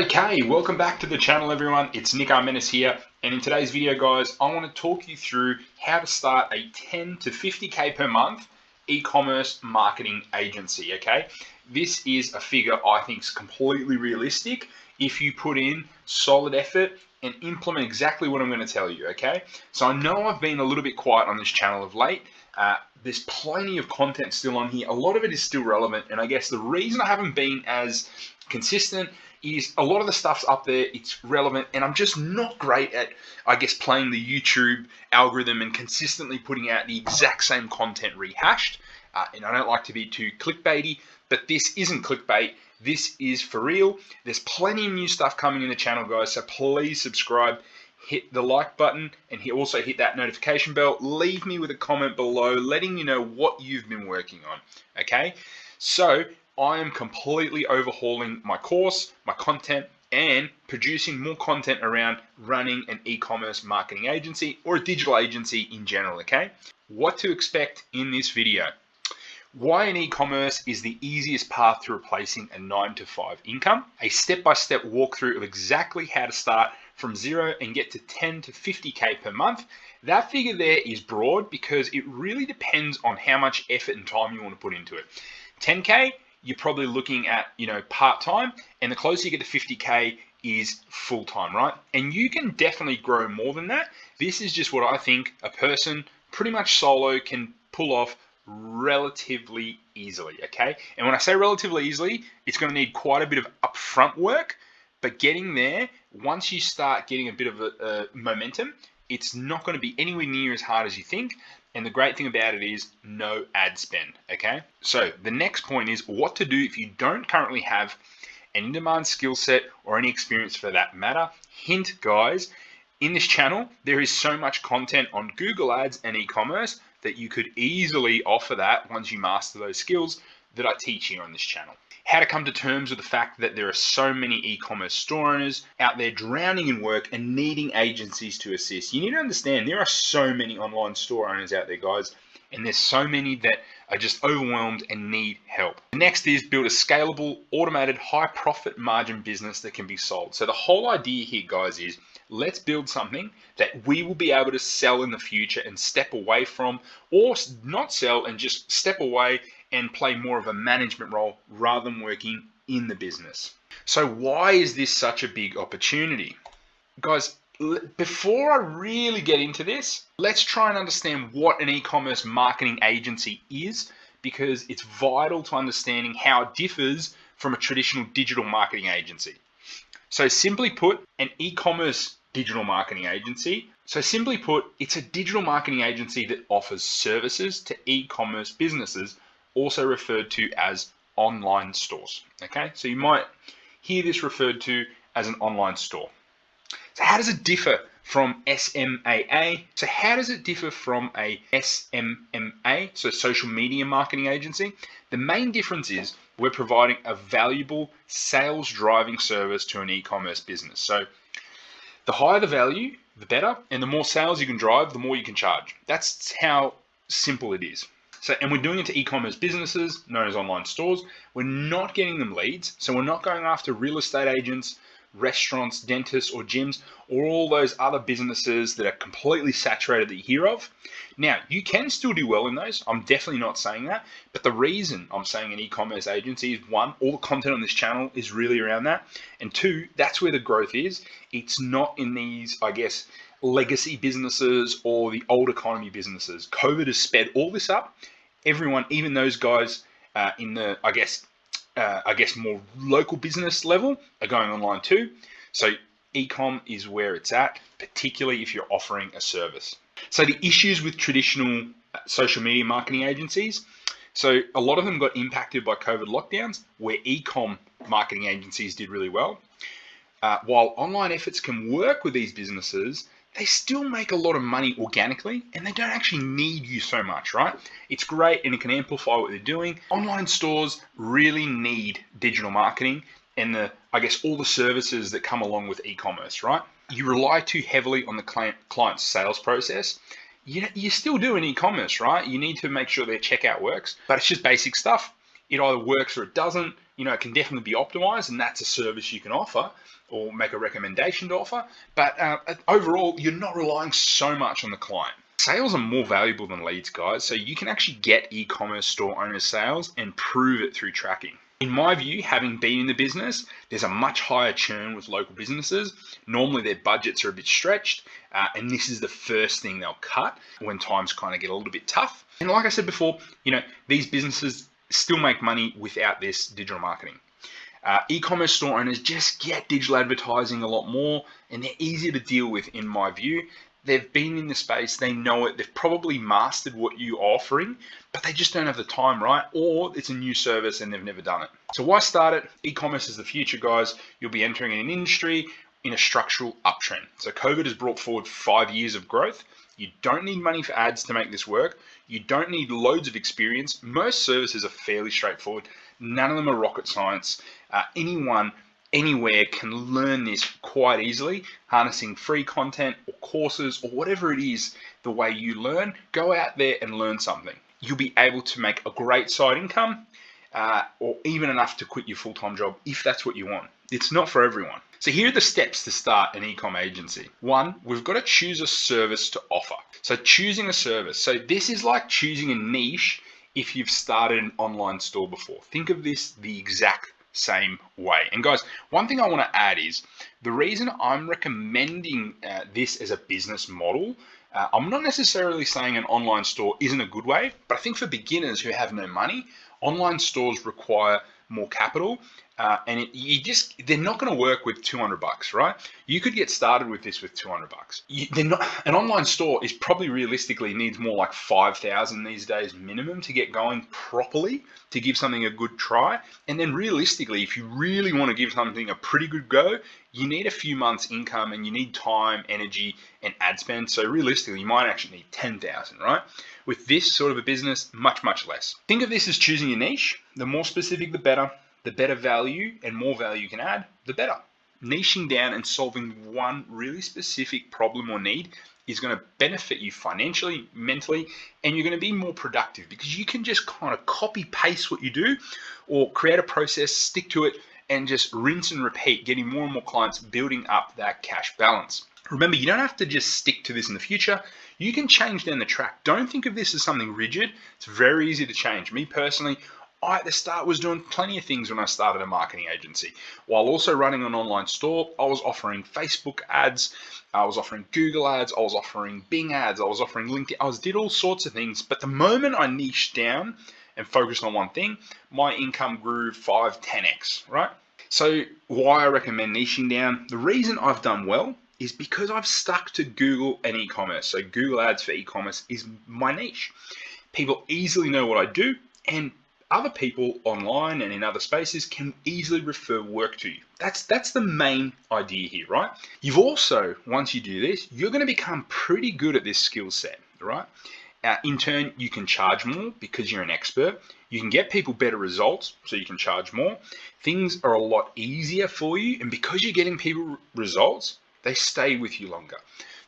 Okay, welcome back to the channel everyone. It's Nick Armenis here, and in today's video guys, I want to talk you through how to start a 10 to 50k per month e-commerce marketing agency, okay? This is a figure I think is completely realistic if you put in solid effort and implement exactly what I'm going to tell you, okay? So I know I've been a little bit quiet on this channel of late. There's plenty of content still on here. A lot of it is still relevant, and I guess the reason I haven't been as consistent is a lot of the stuff's up there, it's relevant, and I'm just not great at, I guess, playing the YouTube algorithm and consistently putting out the exact same content rehashed. And I don't like to be too clickbaity, but this isn't clickbait. This is for real. There's plenty of new stuff coming in the channel, guys, so please subscribe, hit the like button, and also hit that notification bell. Leave me with a comment below letting me know what you've been working on, okay? So I am completely overhauling my course, my content, and producing more content around running an e-commerce marketing agency or a digital agency in general, okay? What to expect in this video. Why an e-commerce is the easiest path to replacing a 9-to-5 income. A step-by-step walkthrough of exactly how to start from zero and get to 10 to 50k per month. That figure there is broad because it really depends on how much effort and time you want to put into it. 10k, you're probably looking at, part-time, and the closer you get to 50k is full-time, right? And you can definitely grow more than that. This is just what I think a person pretty much solo can pull off relatively easily, okay? And when I say relatively easily, it's going to need quite a bit of upfront work, but getting there, once you start getting a bit of a momentum, it's not going to be anywhere near as hard as you think. And the great thing about it is no ad spend, okay? So the next point is what to do if you don't currently have an in-demand skill set or any experience for that matter. Hint, guys, in this channel, there is so much content on Google Ads and e-commerce that you could easily offer that once you master those skills that I teach here on this channel. How to come to terms with the fact that there are so many e-commerce store owners out there drowning in work and needing agencies to assist. You need to understand there are so many online store owners out there, guys, and there's so many that are just overwhelmed and need help. The next is build a scalable, automated, high profit margin business that can be sold. So the whole idea here, guys, is let's build something that we will be able to sell in the future and step away from, or not sell and just step away and play more of a management role rather than working in the business. So why is this such a big opportunity? Guys, before I really get into this, let's try and understand what an e-commerce marketing agency is, because it's vital to understanding how it differs from a traditional digital marketing agency. So simply put, an e-commerce digital marketing agency. So simply put, it's a digital marketing agency that offers services to e-commerce businesses, also referred to as online stores, okay? So you might hear this referred to as an online store. So how does it differ from SMAA? So how does it differ from a SMMA, so social media marketing agency? The main difference is we're providing a valuable sales driving service to an e-commerce business. So the higher the value, the better, and the more sales you can drive, the more you can charge. That's how simple it is. So, and we're doing it to e-commerce businesses known as online stores. We're not getting them leads. So we're not going after real estate agents, restaurants, dentists, or gyms, or all those other businesses that are completely saturated that you hear of. Now, you can still do well in those. I'm definitely not saying that. But the reason I'm saying an e-commerce agency is, one, all the content on this channel is really around that. And two, that's where the growth is. It's not in these, I guess, legacy businesses or the old economy businesses. COVID has sped all this up. Everyone, even those guys in the, I guess more local business level, are going online too. So e-com is where it's at, particularly if you're offering a service. So the issues with traditional social media marketing agencies, so a lot of them got impacted by COVID lockdowns, where e-com marketing agencies did really well. While online efforts can work with these businesses, they still make a lot of money organically, and they don't actually need you so much, right? It's great and it can amplify what they're doing. Online stores really need digital marketing and all the services that come along with e-commerce, right? You rely too heavily on the client's sales process. You still do in e-commerce, right? You need to make sure their checkout works, but it's just basic stuff. it either works or it doesn't. It can definitely be optimized, and that's a service you can offer or make a recommendation to offer. But overall, you're not relying so much on the client. Sales are more valuable than leads, guys. So you can actually get e-commerce store owners sales and prove it through tracking. In my view, having been in the business, there's a much higher churn with local businesses. Normally their budgets are a bit stretched, and this is the first thing they'll cut when times kind of get a little bit tough. And like I said before, these businesses still make money without this digital marketing. E-commerce store owners just get digital advertising a lot more, and they're easier to deal with in my view. They've been in the space, they know it, they've probably mastered what you're offering, but they just don't have the time, right? Or it's a new service and they've never done it. So why start it? E-commerce is the future, guys. You'll be entering an industry in a structural uptrend. So COVID has brought forward 5 years of growth. You don't need money for ads to make this work. You don't need loads of experience. Most services are fairly straightforward. None of them are rocket science. Anyone, anywhere can learn this quite easily, harnessing free content or courses or whatever it is, the way you learn. Go out there and learn something. You'll be able to make a great side income or even enough to quit your full-time job if that's what you want. It's not for everyone. So here are the steps to start an e-com agency. 1, we've got to choose a service to offer. So choosing a service. So this is like choosing a niche if you've started an online store before. Think of this the exact same way. And guys, one thing I want to add is the reason I'm recommending this as a business model, I'm not necessarily saying an online store isn't a good way, but I think for beginners who have no money, online stores require more capital, and they're not going to work with $200, right? You could get started with this with $200. An online store is probably realistically needs more like 5,000 these days minimum to get going properly, to give something a good try. And then realistically, if you really want to give something a pretty good go, you need a few months income and you need time, energy, and ad spend. So realistically, you might actually need 10,000, right? With this sort of a business, much, much less. Think of this as choosing a niche. The more specific, the better. The better value and more value you can add, the better. Niching down and solving one really specific problem or need is going to benefit you financially, mentally, and you're going to be more productive because you can just kind of copy paste what you do or create a process, stick to it, and just rinse and repeat, getting more and more clients, building up that cash balance. Remember, you don't have to just stick to this in the future. You can change down the track. Don't think of this as something rigid. It's very easy to change. Me personally, I at the start was doing plenty of things when I started a marketing agency. While also running an online store, I was offering Facebook ads, I was offering Google ads, I was offering Bing ads, I was offering LinkedIn, did all sorts of things. But the moment I niched down and focused on one thing, my income grew 5-10x, right? So why I recommend niching down? The reason I've done well is because I've stuck to Google and e-commerce. So Google ads for e-commerce is my niche. People easily know what I do, and other people online and in other spaces can easily refer work to you. That's the main idea here, right? You've also, once you do this, you're going to become pretty good at this skill set, right? In turn, you can charge more because you're an expert. You can get people better results, so you can charge more. Things are a lot easier for you, and because you're getting people results, they stay with you longer.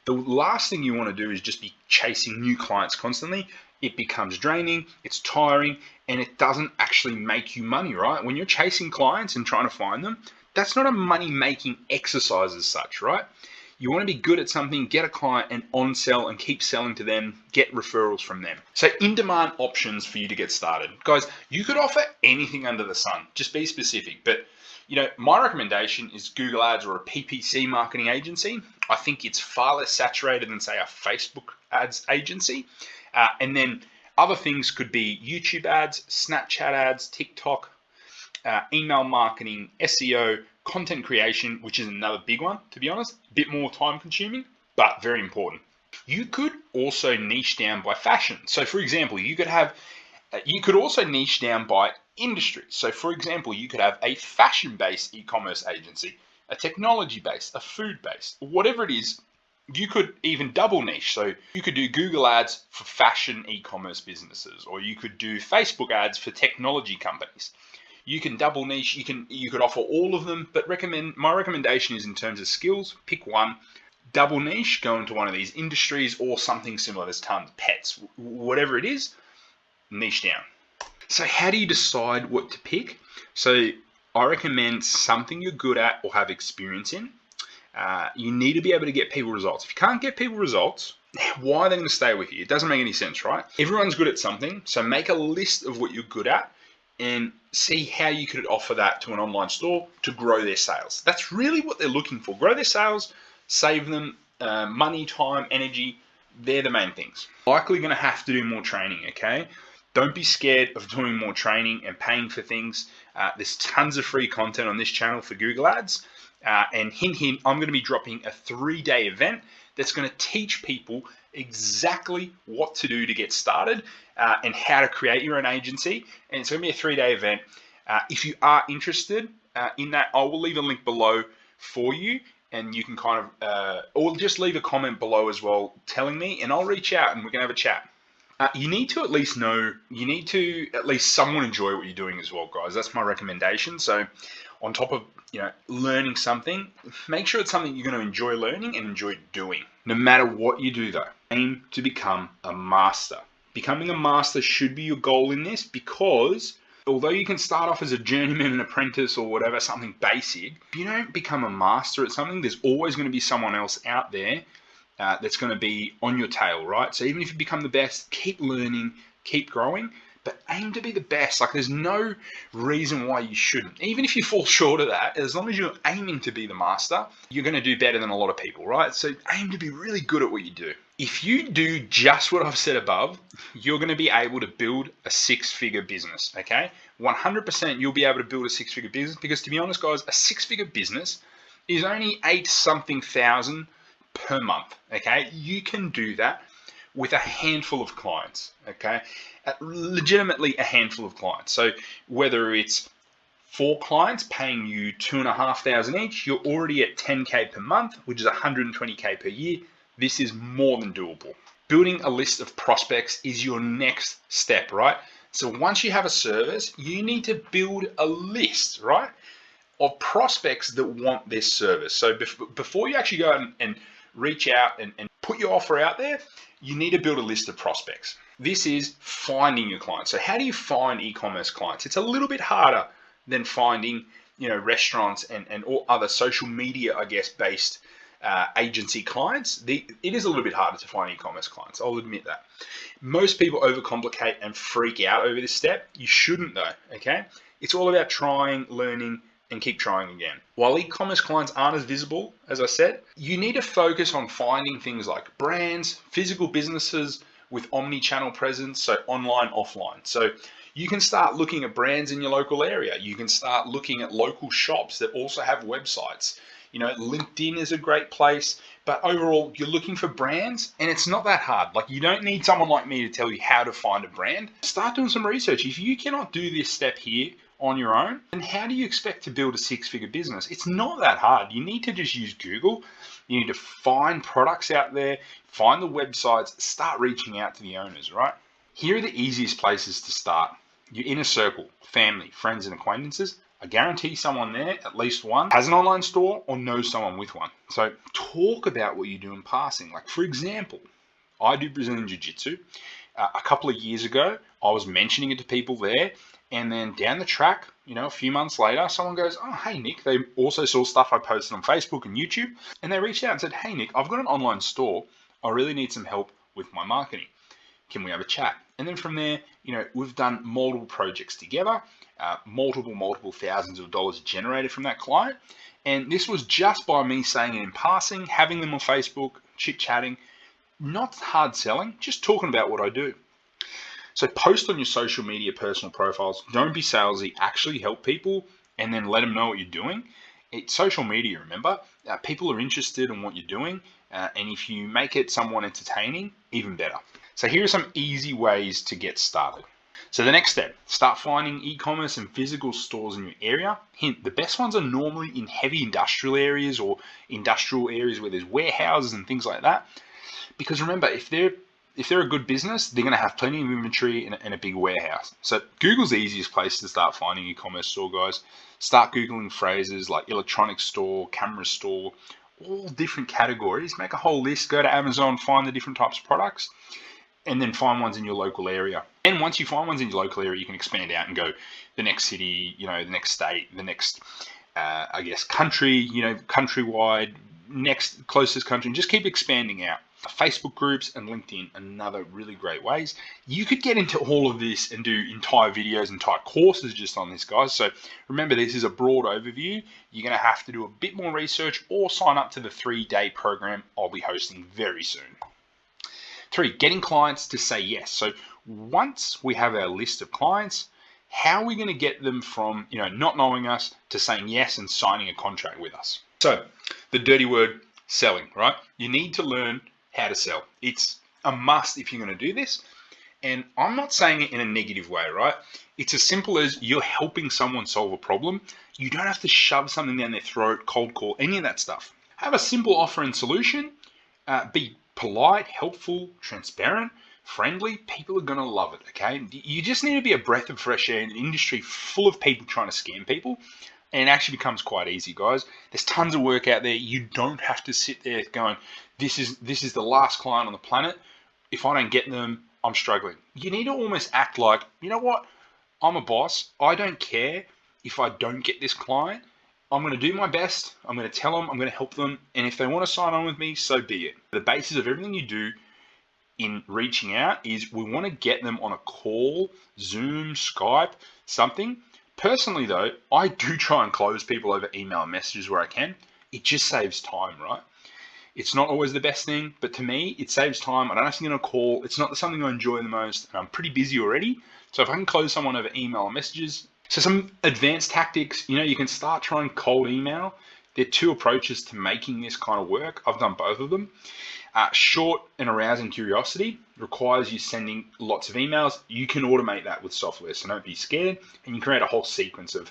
The last thing you want to do is just be chasing new clients constantly. It becomes draining, it's tiring, and it doesn't actually make you money, right? When you're chasing clients and trying to find them, that's not a money-making exercise as such, right? You want to be good at something, get a client and on-sell and keep selling to them, get referrals from them. So in-demand options for you to get started. Guys, you could offer anything under the sun, just be specific. But my recommendation is Google ads or a PPC marketing agency. I think it's far less saturated than say a Facebook ads agency. And then other things could be YouTube ads, Snapchat ads, TikTok, email marketing, SEO, content creation, which is another big one, to be honest, a bit more time consuming, but very important. You could also niche down by fashion. So for example, you could also niche down by industry. So for example, you could have a fashion-based e-commerce agency, a technology-based, a food-based, whatever it is. You could even double niche. So you could do Google ads for fashion e-commerce businesses, or you could do Facebook ads for technology companies. You can double niche. You could offer all of them, but my recommendation is in terms of skills, pick one, double niche, go into one of these industries or something similar. There's tons, pets, whatever it is, niche down. So how do you decide what to pick? So I recommend something you're good at or have experience in. You need to be able to get people results. If you can't get people results, why are they going to stay with you? It doesn't make any sense, right? Everyone's good at something, so make a list of what you're good at and see how you could offer that to an online store to grow their sales. That's really what they're looking for. Grow their sales, save them money, time, energy. They're the main things. Likely going to have to do more training, okay? Don't be scared of doing more training and paying for things. There's tons of free content on this channel for Google Ads. And hint, hint, I'm going to be dropping a 3-day event that's going to teach people exactly what to do to get started and how to create your own agency. And it's going to be a 3-day event. If you are interested in that, I will leave a link below for you. And you can kind of, or just leave a comment below as well telling me, and I'll reach out and we can have a chat. You need to at least know, you need to at least somewhat enjoy what you're doing as well, guys. That's my recommendation. So on top of, learning something, make sure it's something you're going to enjoy learning and enjoy doing. No matter what you do though, aim to become a master. Becoming a master should be your goal in this, because although you can start off as a journeyman, an apprentice or whatever, something basic, if you don't become a master at something, there's always going to be someone else out there that's going to be on your tail, right? So even if you become the best, keep learning, keep growing, but aim to be the best. Like, there's no reason why you shouldn't. Even if you fall short of that, as long as you're aiming to be the master, you're going to do better than a lot of people, right? So aim to be really good at what you do. If you do just what I've said above, you're going to be able to build a 6-figure business, okay? 100% you'll be able to build a 6-figure business, because to be honest, guys, a 6-figure business is only 8-something thousand per month, okay? You can do that with a handful of clients, okay? Legitimately a handful of clients. So whether it's 4 clients paying you $2,500 each, you're already at 10K per month, which is 120K per year. This is more than doable. Building a list of prospects is your next step, right? So once you have a service, you need to build a list, right, of prospects that want this service. So before you actually go and reach out and put your offer out there, you need to build a list of prospects. This is finding your clients. So how do you find e-commerce clients? It's a little bit harder than finding, restaurants and all other social media, I guess, based agency clients. It is a little bit harder to find e-commerce clients. I'll admit that. Most people overcomplicate and freak out over this step. You shouldn't though, okay? It's all about trying, learning, and keep trying again. While e-commerce clients aren't as visible, as I said, you need to focus on finding things like brands, physical businesses with omni-channel presence, so online, offline. So you can start looking at brands in your local area. You can start looking at local shops that also have websites. LinkedIn is a great place, but overall you're looking for brands, and it's not that hard. Like, you don't need someone like me to tell you how to find a brand. Start doing some research. If you cannot do this step here on your own, then how do you expect to build a 6-figure business? It's not that hard. You need to just use Google. You need to find products out there, find the websites, start reaching out to the owners, right? Here are the easiest places to start. Your inner circle, family, friends, and acquaintances. I guarantee someone there, at least one, has an online store or knows someone with one. So talk about what you do in passing. Like, for example, I do Brazilian Jiu-Jitsu. A couple of years ago, I was mentioning it to people there, and then down the track, a few months later, someone goes, "Oh, hey, Nick." They also saw stuff I posted on Facebook and YouTube, and they reached out and said, "Hey, Nick, I've got an online store. I really need some help with my marketing. Can we have a chat?" And then from there, we've done multiple projects together, multiple thousands of dollars generated from that client. And this was just by me saying it in passing, having them on Facebook, chit-chatting, not hard selling, just talking about what I do. So post on your social media personal profiles. Don't be salesy. Actually help people and then let them know what you're doing. It's social media, remember. People are interested in what you're doing. And if you make it somewhat entertaining, even better. So here are some easy ways to get started. So the next step, start finding e-commerce and physical stores in your area. Hint, the best ones are normally in heavy industrial areas or industrial areas where there's warehouses and things like that. Because remember, if they're a good business, they're going to have plenty of inventory in a big warehouse. So Google's the easiest place to start finding e-commerce store, guys. Start Googling phrases like electronics store, camera store, all different categories. Make a whole list, go to Amazon, find the different types of products. and then find ones in your local area. And once you find ones in your local area, you can expand out and go the next city, the next state, the next, I guess, country, countrywide, next closest country, and just keep expanding out. Facebook groups and LinkedIn, another really great ways. You could get into all of this and do entire videos, entire courses just on this, guys. So remember, this is a broad overview. You're going to have to do a bit more research or sign up to the 3-day program I'll be hosting very soon. 3, getting clients to say yes. So once we have our list of clients, how are we going to get them from, not knowing us to saying yes and signing a contract with us? So the dirty word, selling, right? You need to learn how to sell. It's a must if you're going to do this. And I'm not saying it in a negative way, right? It's as simple as you're helping someone solve a problem. You don't have to shove something down their throat, cold call, any of that stuff. Have a simple offer and solution. Be polite, helpful, transparent, friendly. People are going to love it, okay? You just need to be a breath of fresh air in an industry full of people trying to scam people. And it actually becomes quite easy, guys. There's tons of work out there. You don't have to sit there going, this is the last client on the planet. If I don't get them, I'm struggling. You need to almost act like, you know what? I'm a boss. I don't care if I don't get this client. I'm going to do my best. I'm going to tell them. I'm going to help them. And if they want to sign on with me, so be it. The basis of everything you do in reaching out is we want to get them on a call, Zoom, Skype, something. Personally, though, I do try and close people over email and messages where I can. It just saves time, right? It's not always the best thing, but to me, it saves time. I don't have to get on a call. It's not something I enjoy the most, and I'm pretty busy already. So if I can close someone over email or messages. So some advanced tactics, you can start trying cold email. There are 2 approaches to making this kind of work. I've done both of them. Short and arousing curiosity requires you sending lots of emails. You can automate that with software, so don't be scared. And you create a whole sequence of,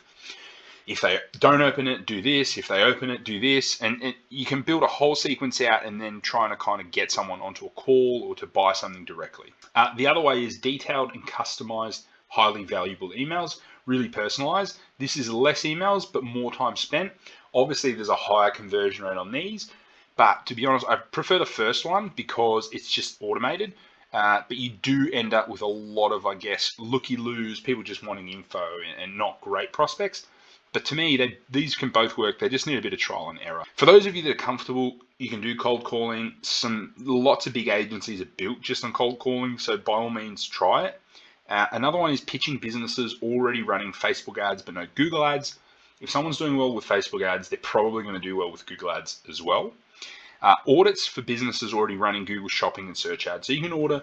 if they don't open it, do this. If they open it, do this. And you can build a whole sequence out and then trying to kind of get someone onto a call or to buy something directly. The other way is detailed and customized, highly valuable emails, really personalized. This is less emails, but more time spent. Obviously, there's a higher conversion rate on these. But to be honest, I prefer the first one because it's just automated. But you do end up with a lot of, I guess, looky-loos, people just wanting info and not great prospects. But to me, these can both work. They just need a bit of trial and error. For those of you that are comfortable, you can do cold calling. Lots of big agencies are built just on cold calling, so by all means, try it. Another one is pitching businesses already running Facebook ads but no Google ads. If someone's doing well with Facebook ads, they're probably going to do well with Google ads as well. Audits for businesses already running Google Shopping and search ads. So you can order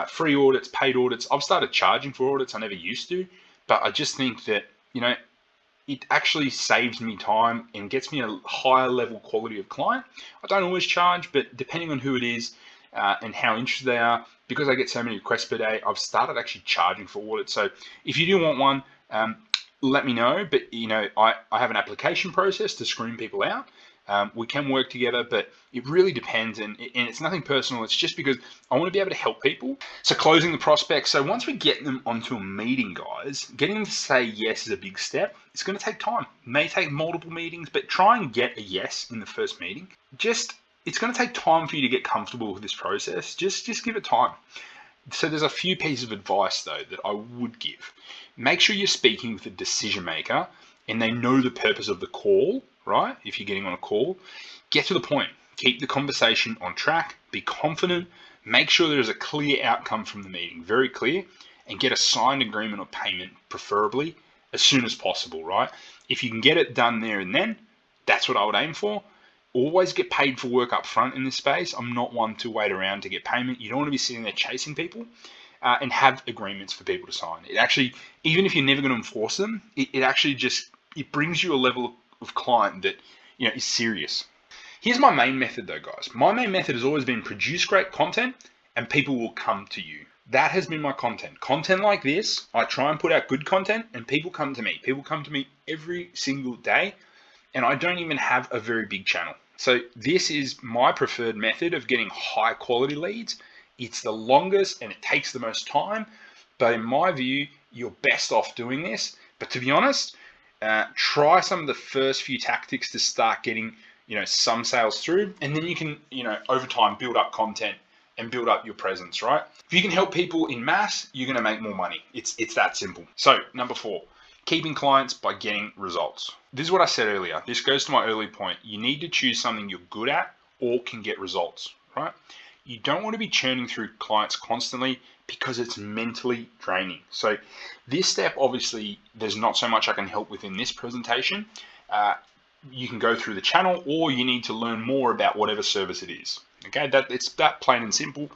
free audits, paid audits. I've started charging for audits. I never used to, but I just think that, it actually saves me time and gets me a higher level quality of client. I don't always charge, but depending on who it is and how interested they are, because I get so many requests per day, I've started actually charging for audits. So if you do want one, let me know. But, I have an application process to screen people out. We can work together, but it really depends, and it's nothing personal. It's just because I want to be able to help people. So closing the prospects. So once we get them onto a meeting, guys, getting them to say yes is a big step. It's going to take time. It may take multiple meetings, but try and get a yes in the first meeting. It's going to take time for you to get comfortable with this process. Just give it time. So there's a few pieces of advice, though, that I would give. Make sure you're speaking with a decision maker and they know the purpose of the call, right? If you're getting on a call, get to the point. Keep the conversation on track. Be confident. Make sure there's a clear outcome from the meeting, very clear, and get a signed agreement or payment, preferably as soon as possible, right? If you can get it done there and then, that's what I would aim for. Always get paid for work up front in this space. I'm not one to wait around to get payment. You don't want to be sitting there chasing people, and have agreements for people to sign. It actually, even if you're never going to enforce them, it brings you a level of client that is serious. Here's my main method though, guys. My main method has always been produce great content and people will come to you. That has been my content. Content like this, I try and put out good content and people come to me. People come to me every single day, and I don't even have a very big channel. So this is my preferred method of getting high quality leads. It's the longest and it takes the most time, but in my view, you're best off doing this. But to be honest, try some of the first few tactics to start getting some sales through, and then you can over time build up content and build up your presence, right? If you can help people in mass, you're going to make more money. It's that simple. So number 4, keeping clients by getting results. This is what I said earlier. This goes to my early point. You need to choose something you're good at or can get results, right? You don't want to be churning through clients constantly because it's mentally draining. So this step, obviously, there's not so much I can help with in this presentation. You can go through the channel, or you need to learn more about whatever service it is. Okay, it's that plain and simple.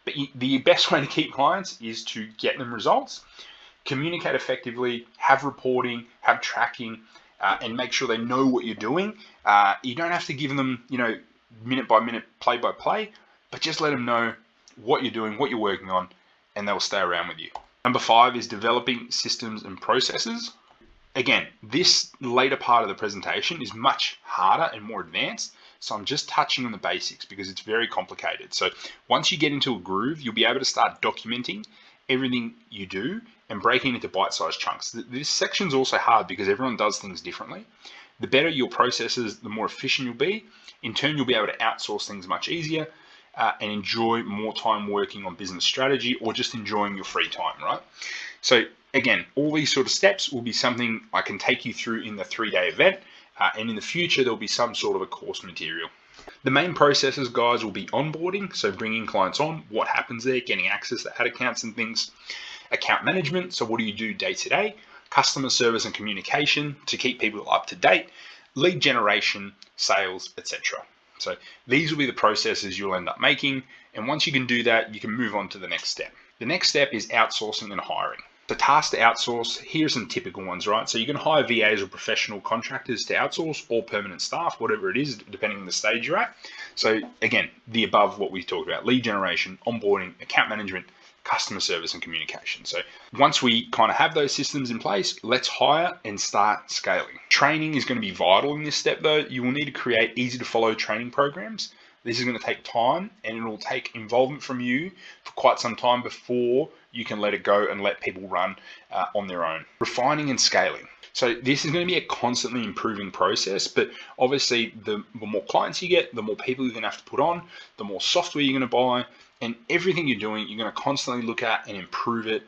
But the best way to keep clients is to get them results, communicate effectively, have reporting, have tracking, and make sure they know what you're doing. You don't have to give them, minute by minute, play by play, but just let them know what you're doing, what you're working on, and they'll stay around with you. Number 5 is developing systems and processes. Again, this later part of the presentation is much harder and more advanced, so I'm just touching on the basics because it's very complicated. So once you get into a groove, you'll be able to start documenting everything you do and breaking into bite-sized chunks. This section's also hard because everyone does things differently. The better your processes, the more efficient you'll be. In turn, you'll be able to outsource things much easier and enjoy more time working on business strategy or just enjoying your free time, right? So again, all these sort of steps will be something I can take you through in the 3-day event, and in the future, there'll be some sort of a course material. The main processes, guys, will be onboarding, so bringing clients on, what happens there, getting access to ad accounts and things, account management, so what do you do day to day, customer service and communication to keep people up to date, lead generation, sales, etc. So these will be the processes you'll end up making, and once you can do that, you can move on to the next step. The next step is outsourcing and hiring. The tasks to outsource, here's some typical ones, right? So you can hire VAs or professional contractors to outsource, or permanent staff, whatever it is, depending on the stage you're at. So again, the above what we talked about: lead generation, onboarding, account management, customer service, and communication. So once we kind of have those systems in place, let's hire and start scaling. Training is going to be vital in this step though. You will need to create easy to follow training programs. This is going to take time, and it will take involvement from you for quite some time before you can let it go and let people run on their own. Refining and scaling. So this is going to be a constantly improving process, but obviously the more clients you get, the more people you're going to have to put on, the more software you're going to buy, and everything you're doing, you're going to constantly look at and improve it,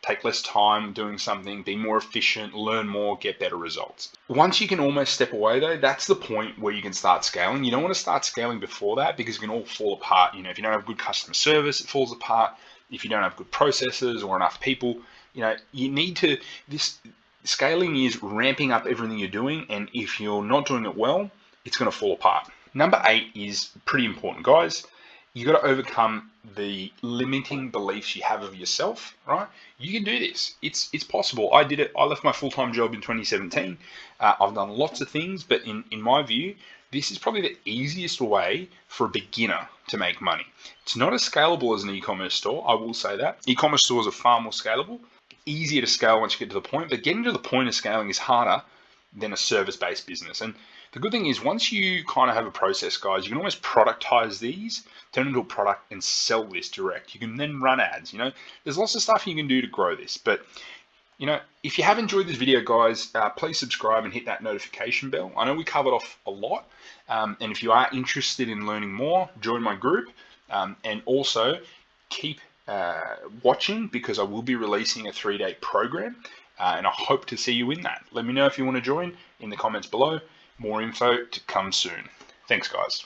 take less time doing something, be more efficient, learn more, get better results. Once you can almost step away though, that's the point where you can start scaling. You don't want to start scaling before that because it can all fall apart. If you don't have good customer service, it falls apart. If you don't have good processes or enough people, you need to, this scaling is ramping up everything you're doing. And if you're not doing it well, it's going to fall apart. Number 8 is pretty important, guys. You got to overcome the limiting beliefs you have of yourself, right? You can do this. It's possible. I did it. I left my full-time job in 2017. I've done lots of things, but in my view, this is probably the easiest way for a beginner to make money. It's not as scalable as an e-commerce store, I will say that. E-commerce stores are far more scalable, easier to scale once you get to the point, but getting to the point of scaling is harder than a service-based business. And the good thing is once you kind of have a process, guys, you can almost productize these, turn into a product and sell this direct. You can then run ads, there's lots of stuff you can do to grow this. But, if you have enjoyed this video, guys, please subscribe and hit that notification bell. I know we covered off a lot. And if you are interested in learning more, join my group. And also keep watching because I will be releasing a 3-day program. And I hope to see you in that. Let me know if you want to join in the comments below. More info to come soon. Thanks, guys.